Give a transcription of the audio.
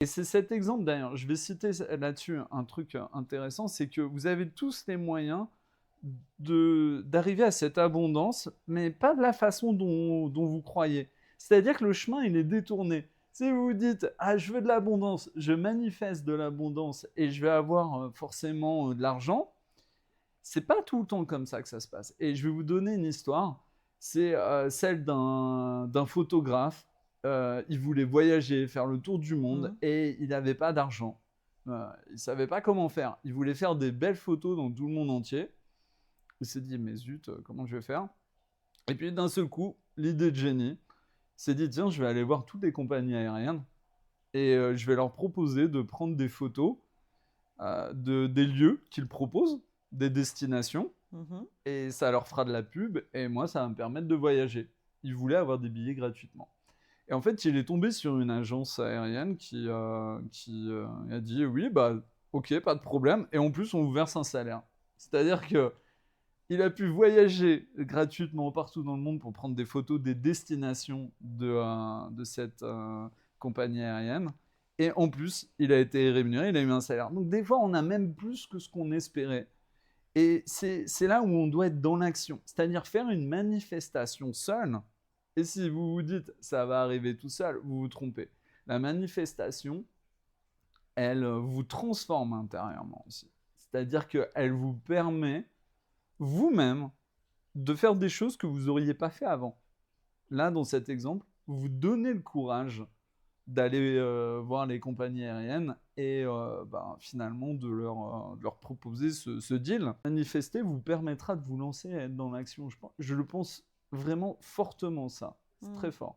Et c'est cet exemple d'ailleurs, je vais citer là-dessus un truc intéressant, c'est que vous avez tous les moyens d'arriver à cette abondance, mais pas de la façon dont vous croyez. C'est-à-dire que le chemin, il est détourné. Si vous vous dites, ah, je veux de l'abondance, je manifeste de l'abondance et je vais avoir forcément de l'argent, c'est pas tout le temps comme ça que ça se passe. Et je vais vous donner une histoire. C'est celle d'un photographe. Il voulait voyager, faire le tour du monde Mhm. et il n'avait pas d'argent. Il savait pas comment faire. Il voulait faire des belles photos dans tout le monde entier. Il s'est dit, mais zut, comment je vais faire? Et puis d'un seul coup, l'idée de génie, s'est dit, tiens, je vais aller voir toutes les compagnies aériennes et je vais leur proposer de prendre des photos des lieux qu'ils proposent, des destinations, Mhm. et ça leur fera de la pub, et moi, ça va me permettre de voyager. Il voulait avoir des billets gratuitement. Et en fait, il est tombé sur une agence aérienne qui a dit oui, bah, ok, pas de problème, et en plus, on vous verse un salaire. C'est-à-dire que il a pu voyager gratuitement partout dans le monde pour prendre des photos des destinations de cette compagnie aérienne. Et en plus, il a été rémunéré, il a eu un salaire. Donc des fois, on a même plus que ce qu'on espérait. Et c'est là où on doit être dans l'action. C'est-à-dire faire une manifestation seule. Et si vous vous dites, ça va arriver tout seul, vous vous trompez. La manifestation, elle vous transforme intérieurement aussi. C'est-à-dire qu'elle vous permet vous-même de faire des choses que vous n'auriez pas fait avant. Là, dans cet exemple, vous donnez le courage d'aller voir les compagnies aériennes et ben, finalement de leur proposer ce deal. Manifester vous permettra de vous lancer et être dans l'action. Je le pense vraiment fortement ça. C'est très Mhm. fort.